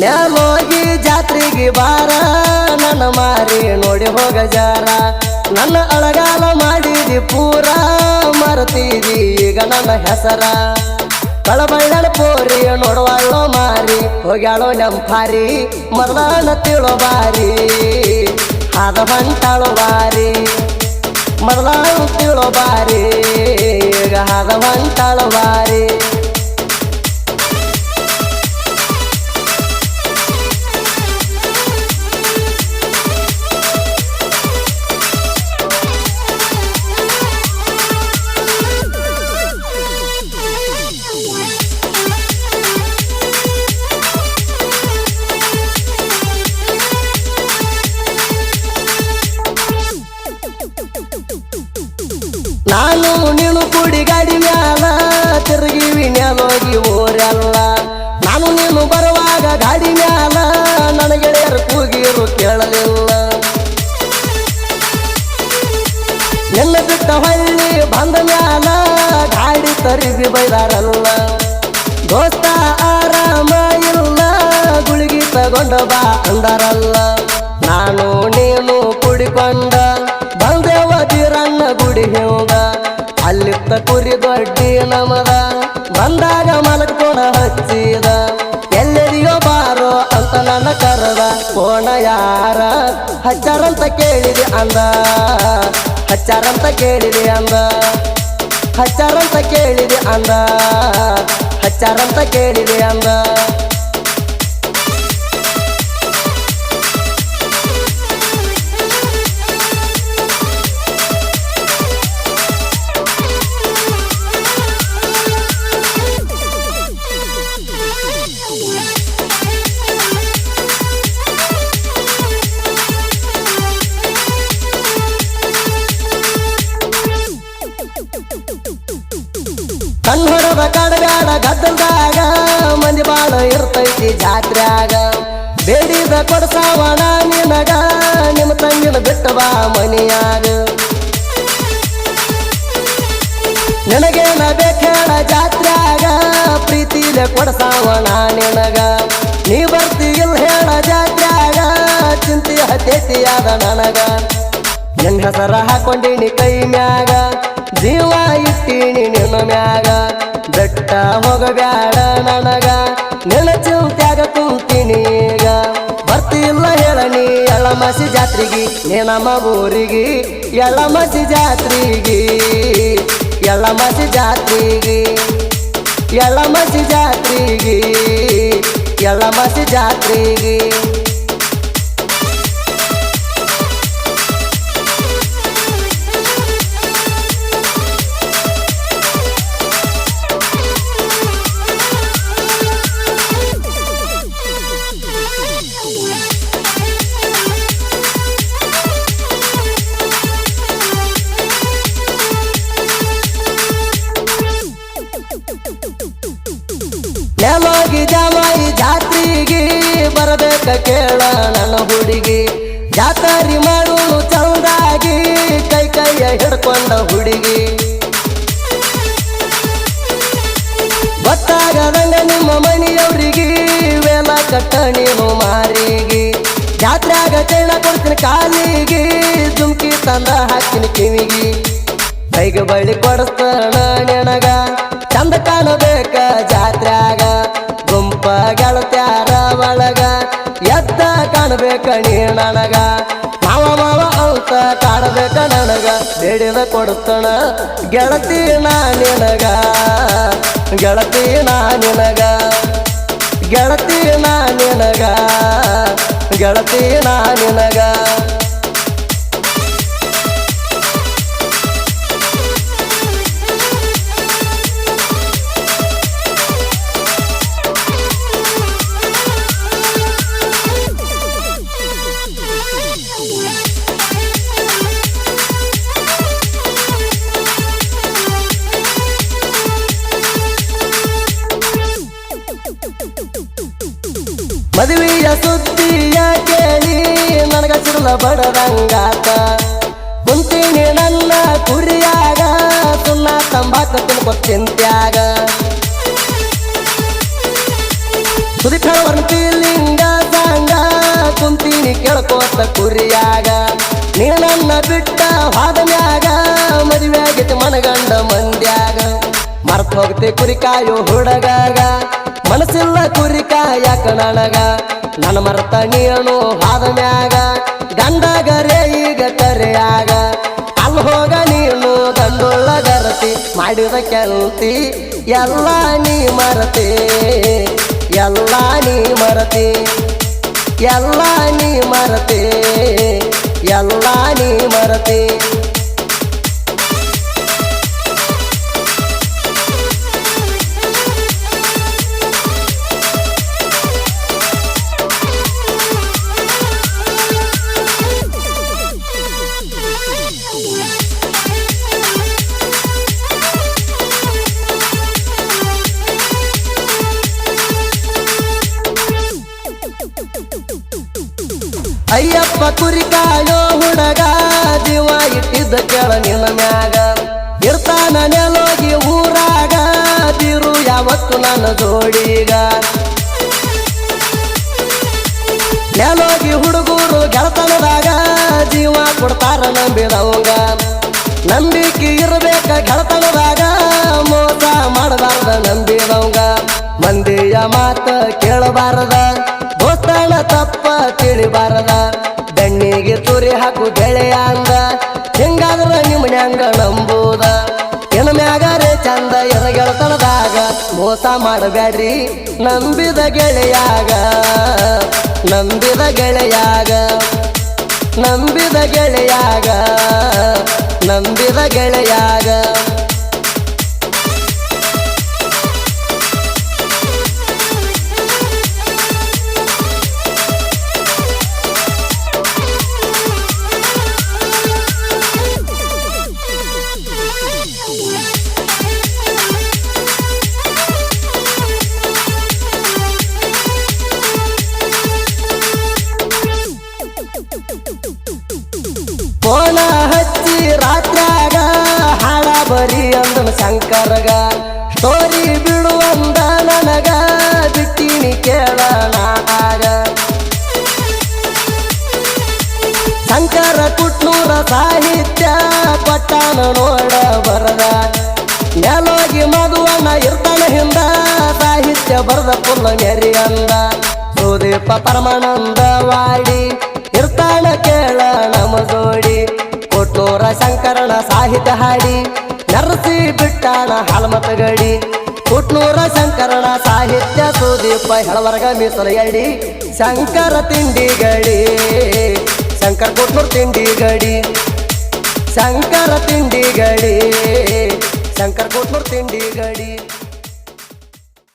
ನ್ಯಾಲೋಗಿ ಜಾತ್ರೆಗೆ ಬಾರ ನನ್ನ ಮಾರಿ ನೋಡಿ ಹೋಗ ಜಾರ ನನ್ನ ಅಳಗಾಲ ಮಾಡಿದಿ ಪೂರ ಮರತಿದಿ ಈಗ ನನ್ನ ಹೆಸರ ಕಳಬಳ್ಳನ ಪೋರಿ ನೋಡುವಳ್ಳೋ ಮಾರಿ ಹೋಗ್ಯಾಳೋ ನೆಂಪಾರಿ ಮೊದಲನ ತಿಳೋ ಬಾರಿ ಆದ ಹೊಂಟಾಳೋ ಬಾರಿ ಮೊದಲನ ತಿಳೋ ಬಾರಿ ಈಗ ಆದ ಹೊಂಟಾಳೋ ಬಾರಿ ನಾನು ನೀನು ಕೂಡಿ ಗಾಡಿ ಮ್ಯಾಲ ತಿರುಗಿವಿ ನ್ಯಾಲೋಗಿ ಊರೆಲ್ಲ ನಾನು ನೀನು ಬರುವಾಗ ಗಾಡಿ ಮ್ಯಾಲ ನನ್ನ ಗೆಳೆಯರು ಕೂಗಿರು ಕೇಳಲಿಲ್ಲ ನಿನ್ನ ಬಿಟ್ಟ ಹಳ್ಳಿ ಬಂದ ಮ್ಯಾಲ ಗಾಡಿ ತರಿಸಿ ಬೈದಾರಲ್ಲ ದೋಸ್ತ ಆರಾಮ ಇಲ್ಲ ಗುಳಿಗಿ ತಗೊಂಡ ಬಾ ಅಂದಾರಲ್ಲ ನಾನು ನೀನು ಕುಡಿಕೊಂಡ ಬಂದೇವ ಬೀರಣ್ಣ ಗುಡಿ ಹೋಗ ಅಲ್ಲಿತ್ತ ಕುರಿ ದೊಡ್ಡಿ ನಮದ ಬಂದಾಗ ಮಲಕೋಣ ಹಚ್ಚಿದ ಎಲ್ಲೆದಿಯೋ ಬಾರೋ ಅಂತ ನನ್ನ ಕರೆದ ಕೋಣ ಯಾರ ಹಚ್ಚಾರಂತ ಕೇಳಿದೆ ಅಂದ ಹಚ್ಚಾರಂತ ಕೇಳಿದೆ ಅಂದ ಹಚ್ಚಾರಂತ ಕೇಳಿದೆ ಅಂದ ಹಚ್ಚಾರಂತ ಕೇಳಿದೆ ಅಂದ ಕನ್ನಡದ ಕಡಗಾಡ ಗದ್ದಲ್ದಾಗ ಮಂದಿ ಬಾಳ ಇರ್ತೈತಿ ಜಾತ್ರ್ಯಾಗ ಬೇಡಿದ ಕೊಡ್ಸಾವಣ ನಿನಗ ನಿಮ್ಮ ತಂಗಿನ ಬಿಟ್ಟ ಬಾ ಮನಿಯಾಗ ನಿನಗೇನ ಬೇಕೇಳ ಜಾತ್ರ್ಯಾಗ ಪ್ರೀತಿಲೆ ಕೊಡ್ಸಾವಣ ನಿನಗ ನೀ ಬರ್ತೀಗಿಲ್ ಹೇಳ ಜಾತ್ರ್ಯಾಗ ಚಿಂತೆ ಹತ್ತೇತಿಯಾದ ನನಗ ನಿನ್ನ ಹೆಸರ ಹಾಕೊಂಡಿನಿ ಕೈ ಮ್ಯಾಗ ಜೀವ ಇಟ್ಟೀನಿ ನಿನ್ನ ಮ್ಯಾಗ ಬೆಟ್ಟ ಹೋಗಬ್ಯಾಡ ನನಗ ನಿನ್ನ ಚಿಂತ್ಯಾಗ ಕುಂತೀನಿ ಈಗ ಬರ್ತಿಲ್ಲ ಹೇಳ ನೀ ಎಳ್ಳಮಸಿ ಜಾತ್ರೆಗಿ ನೀ ನಮ್ಮ ಊರಿಗೆ ಎಳ್ಳಮಸಿ ಜಾತ್ರೆಗಿ ಎಳ್ಳಮಸಿ ಜಾತ್ರೆಗಿ ಎಳ್ಳಮಸಿ ಜಾತ್ರೆಗಿ ಎಳ್ಳಮಸಿ ಜಾತ್ರೆಗಿ ನ್ಯಾಲೋಗಿ ಜಾಮಾಯಿ ಜಾತ್ರೆಗೆ ಬರಬೇಕ ಕೇಳ ನನ್ನ ಹುಡುಗಿ ಜಾತ್ರೆ ಮಾಡೋನು ಚಂದಾಗಿ ಕೈ ಕೈಯ ಹಿಡ್ಕೊಂಡ ಹುಡುಗಿ ಗೊತ್ತಾಗದಂಗ ನಿಮ್ಮ ಮನೆಯವ್ರಿಗೆ ವೇಲ ಕಟ್ಟ ನೀನು ಮಾರಿಗೆ ಜಾತ್ರೆಯಾಗ ಚೈನ ಕೊಡ್ತೀನಿ ಕಾಲಿಗೆ ಜುಮ್ಕಿ ತಂದ ಹಾಕಿನ ಕಿವಿಗಿ ಕೈಗೆ ಬಳ್ಳಿ ಕೊಡಿಸ್ತಾನ ನಿನಗ ಚಂದ ಕಾಣಬೇಕ ಜಾತ್ರ್ಯಾಗ ಗುಂಪ ಗೆಳತ್ಯಾರ ಒಳಗ ಎದ್ದ ಕಾಣಬೇಕ ನೀ ನನಗ ಮಾವ ಮಾವ ಅಂತ ಕಾಣಬೇಕ ನನಗ ಬೇಡಿದ ಕೊಡ್ತಾನ ಗೆಳತಿ ನಾ ನಿನಗ ಗೆಳತಿ ನಾ ನಿನಗ ಗೆಳತಿ ನಾ ನಿನಗ ಗೆಳತಿ ನಾ ನಿನಗ ಮದುವೆಯ ಸುದ್ದಿಯ ಕೇಳಿ ನನಗ ಸಿರುಲ ಬಡದಂಗಾತ ಕುಂತೀನಿ ನನ್ನ ಕುರಿಯಾಗ ಸುಣ್ಣ ತಂಬಾಕ ತಿನ್ಕೊ ಚಿಂತ್ಯಾಗ ಸುದಿಖರವರ್ತಿ ಲಿಂಗ ಸಾಂಗ ಕುಂತೀನಿ ಕೇಳ್ಕೋತ ಕುರಿಯಾಗ ನೀ ನನ್ನ ಬಿಟ್ಟ ಹಾದ ಮ್ಯಾಗ ಮದುವೆ ಆಗೈತಿ ಮನಗಂಡ ಮಂದ್ಯಾಗ ಮರ್ತ ಹೋಗ್ತಿ ಕುರಿ ಕಾಯೋ ಹುಡುಗಾಗ ಮನಸ್ಸಿಲ್ಲ ಕುರಿ ಕಾಯಕ ನನಗ ನನ್ನ ಮರ್ತ ನೀನು ಹಾದ ಮ್ಯಾಗ ಗಂಡಗರೇ ಈಗ ಕರೆಯಾಗ ಅಲ್ಲಿ ಹೋಗ ನೀನು ಗಂಡುಳ್ಳ ಗರತಿ ಮಾಡಿದ ಕೆಲ್ತಿ ಎಲ್ಲ ನೀ ಮರತಿ ಎಲ್ಲ ನೀ ಮರತಿ ಎಲ್ಲ ನೀ ಮರತಿ ಎಲ್ಲ ನೀ ಮರತಿ ಅಯ್ಯಪ್ಪ ಕುರಿ ಕಾಯೋ ಹುಡುಗ ಜೀವ ಇಟ್ಟಿದ್ದ ಕೆಳ ನಿನ್ನ ಮ್ಯಾಗ ಇರ್ತಾನ ನೆಲೋಗಿ ಊರಾಗ ಬೀರು ಯಾವತ್ತು ನನ್ನ ಜೋಡಿಗ ನೆಲೋಗಿ ಹುಡುಗರು ಗೆಳತನದಾಗ ಜೀವ ಕೊಡ್ತಾರ ನಂಬಿದವಂಗ ನಂಬಿಕೆ ಇರಬೇಕ ಗೆಳತನದಾಗ ಮೋಸ ಮಾಡಬಾರ್ದ ನಂಬಿದವಂಗ ಮಂದಿಯ ಮಾತ ಕೇಳಬಾರದ ದೋಸ್ತನ ತಪ್ಪ ತಿಳಿಬಾರದ ಬೆಣ್ಣಿಗೆ ತುರಿ ಹಾಕು ಗೆಳೆಯ ಅಂದ ಹಿಂಗಾದ್ರ ನಿಮ್ಮನ್ಯಾಂಗ ನಂಬುದ ಇನ್ ಮ್ಯಾಗರೆ ಚಂದ ಎನ ಗೆಳತನದಾಗ ಮೋಸ ಮಾಡಬ್ಯಾಡ್ರಿ ನಂಬಿದ ಗೆಳೆಯಾಗ ನಂಬಿದ ಗೆಳೆಯಾಗ ನಂಬಿದ ಗೆಳೆಯಾಗ ನಂಬಿದ ಗೆಳೆಯಾಗ ಫೋನ ಹಚ್ಚಿ ರಾತ್ರ್ಯಾಗ ಹಾಳ ಬರಿ ಅಂದನ ಶಂಕರಗ ಸ್ಟೋರಿ ಬಿಡುವಂದ ನನಗ ಬಿಟ್ಟಿನಿ ಕೇಳ ನಾಗ ಶಂಕರ ಕುಟ್ನೂರ ಸಾಹಿತ್ಯ ಪಟ್ಟಾನ ನೋಡ ಬರದ ನೆಲೋಗಿ ಮಧುವನ ಇರ್ತಾನ ಹಿಂದ ಸಾಹಿತ್ಯ ಬರದ ಪುಲ್ಲ ನೆರಿ ಅಂದ ಸುದೀಪ ಪರಮಾನಂದ ವಾಡಿ ಇರ್ತಾನ ಕೇಳ ನಮ ಜೋಡಿ ಕೊಟ್ಟೂರ ಶಂಕರನ ಸಾಹಿತ್ಯ ಹಾಡಿ ನರಸಿ ಬಿಟ್ಟಾನ ಹಲಮತ ಗಡಿ ಕೊಟ್ನೂರ ಶಂಕರನ ಸಾಹಿತ್ಯ ಸುದೀಪ ಹೆಳವರ್ಗ ಮೀಸಲ ಎಡಿ ಶಂಕರ ತಿಂಡಿ ಗಡಿ ಶಂಕರ ಕೊಟ್ನೂರ್ ತಿಂಡಿ ಗಡಿ ಶಂಕರ ತಿಂಡಿ ಗಡಿ ಶಂಕರ ಕೊಟ್ನೂರ್ ತಿಂಡಿ ಗಡಿ